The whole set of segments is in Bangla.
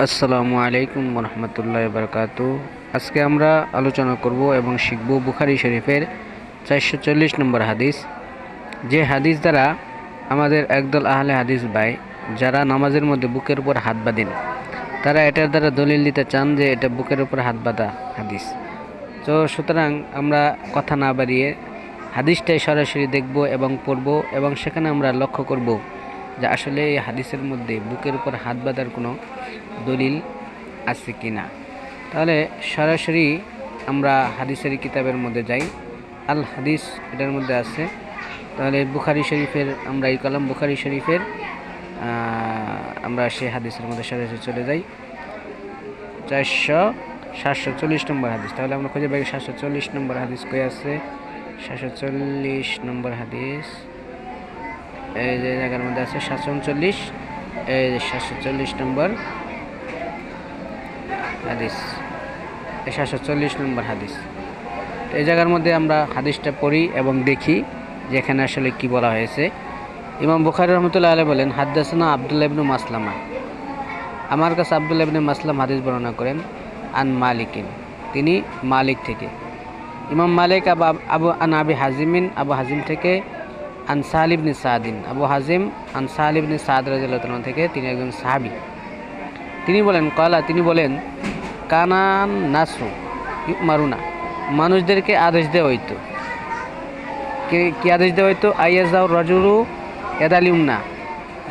আসসালামু আলাইকুম রহমতুল্লাহ বারকাতু। আজকে আমরা আলোচনা করব এবং শিখব বুখারী শরীফের 440 নম্বর হাদিস, যে হাদিস দ্বারা আমাদের একদল আহলে হাদিস ভাই যারা নামাজের মধ্যে বুকের উপর হাত বাঁধেন, তারা এটার দ্বারা দলিল দিতে চান যে এটা বুকের উপর হাত বাঁধা হাদিস। তো সুতরাং আমরা কথা না বাড়িয়ে হাদিসটাই সরাসরি দেখব এবং পড়ব, এবং সেখানে আমরা লক্ষ্য করব যে আসলে এই হাদিসের মধ্যে বুকের উপর হাত বাঁধার কোনো দলিল আছে কি না। তাহলে সরাসরি আমরা হাদিসের কিতাবের মধ্যে যাই। আল হাদিস এটার মধ্যে আছে। তাহলে বুখারী শরীফের আমরা এই কলাম বুখারী শরীফের আমরা সেই হাদিসের মধ্যে সরাসরি চলে যাই। 740 নম্বর হাদিস। তাহলে আমরা খুঁজে পাই 740 নম্বর হাদিস কই আছে। 740 নম্বর হাদিস এই যে জায়গার মধ্যে আছে 739। এই যে 740 নম্বর হাদিস, 740 নম্বর হাদিস। এই জায়গার মধ্যে আমরা হাদিসটা পড়ি এবং দেখি যে এখানে আসলে কি বলা হয়েছে। ইমাম বুখারী রহমতুল্লাহ আলাইহি বলেন, হাদ্দাসানা আব্দুল্লাহ ইবনে মাসলামা, আমার কাছে আব্দুল্লাহ ইবনে মাসলাম হাদিস বর্ণনা করেন, আন মালিকিন, তিনি মালিক থেকে, ইমাম মালিক আবু আন আবি হাজিমিন, আবু হাজিম থেকে, আন সাহাল ইবনে সাদিন, আবু হাজিম আন সাহাল ইবনে সাদ রাদিয়াল্লাহু তাআলা থেকে, তিনি একজন সাহাবী। তিনি বলেন কলা, তিনি বলেন, কানান নাসু ইউমারুনা, মানুষদেরকে আদেশ দেওয়া হইতো। কি আদেশ দেওয়া হইতো? আইয়াজাউ রাজুলু ইয়াদালিউমনা,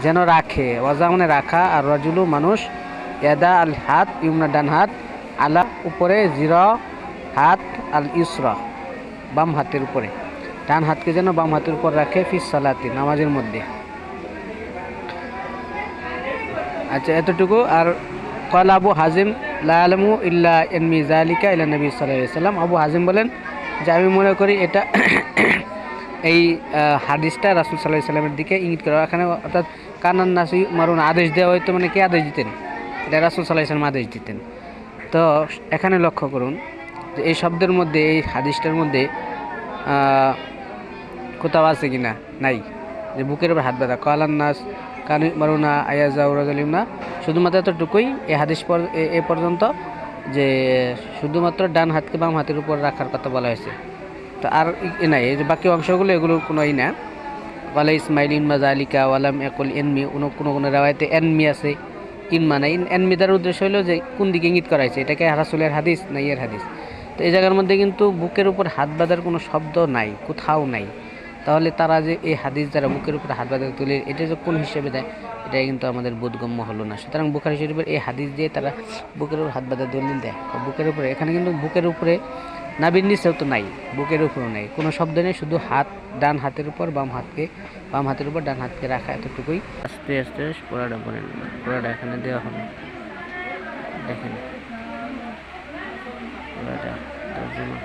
যেন রাখে, ওয়াজা মানে রাখা, আর রাজুলু মানুষ, ইয়াদা আল হাত ইউমনা ডান হাত, আলা উপরে, জিরা হাত, আল ইসরা বাম হাতের উপরে, ডান হাতকে যেন বাম হাতের উপর রাখে, ফিস সালাতি নামাজের মধ্যে। আচ্ছা, এতটুকু। আর ক্বালা আবু হাজিম লা আলামু ইল্লা ইয়ানমি যালিকা ইলা নবী সাল্লাল্লাহু আলাইহি ওয়াসাল্লাম, আবু হাজিম বলেন যে আমি মনে করি এটা এই হাদিসটা রাসূল সাল্লাল্লাহু আলাইহি ওয়াসাল্লামের দিকে ইঙ্গিত করা। এখানে অর্থাৎ কানান নাসি মারুন আদেশ দেওয়া হয়তো, মানে কে আদেশ দিতেন? এটা রাসূল সাল্লাল্লাহু আলাইহি ওয়াসাল্লাম আদেশ দিতেন। তো এখানে লক্ষ্য করুন যে এই শব্দের মধ্যে, এই হাদিসটার মধ্যে কোথাও আছে কিনা? নাই। যে বুকের উপর হাত বাঁধা, কালান নাস কানু মারুনা আয়াজাউ রাজুলিমনা, শুধুমাত্র এতটুকুই এই হাদিস এ পর্যন্ত, যে শুধুমাত্র ডান হাতকে বাম হাতের উপর রাখার কথা বলা হয়েছে। তো আর নাই, এই যে বাকি অংশগুলো এগুলো কোনোই না। ওয়ালা ইসমাইল ইনমা জালিকা ওয়ালাম একুল এনমি, কোনো রাওয়ায়াতে এনমি আছে, ইনমা নাই। এনমি তার উদ্দেশ্য হলো যে কোন দিকে ইঙ্গিত করা হয়েছে, এটাকে রাসূলের হাদিস না ইয়ের হাদিস। তো এই জায়গার মধ্যে কিন্তু বুকের উপর হাত বাঁধার কোনো শব্দ নাই, কোথাও নাই। তাহলে তারা যে এই হাদিস দ্বারা বুকের উপর হাত বাঁধা তুলে, এটা যে কোন হিসেবে দেয়, এটাই কিন্তু আমাদের বোধগম্য হলো না। সুতরাং বুখারী শরীফের এই হাদিস দিয়ে তারা বুকের উপর হাত বাঁধা দলিল দেয়। বুকের উপরে, এখানে কিন্তু বুকের উপরে নাভির নিচেও তো নাই, বুকের উপরও নাই, কোনো শব্দ নেই, শুধু হাত, ডান হাতের উপর বাম হাতের উপর ডান হাতকে রাখা, এতটুকুই। আস্তে আস্তে পড়াটা বলেন, পড়াটা এখানে দেওয়া হবে, দেখেন পড়াটা তর্জমা।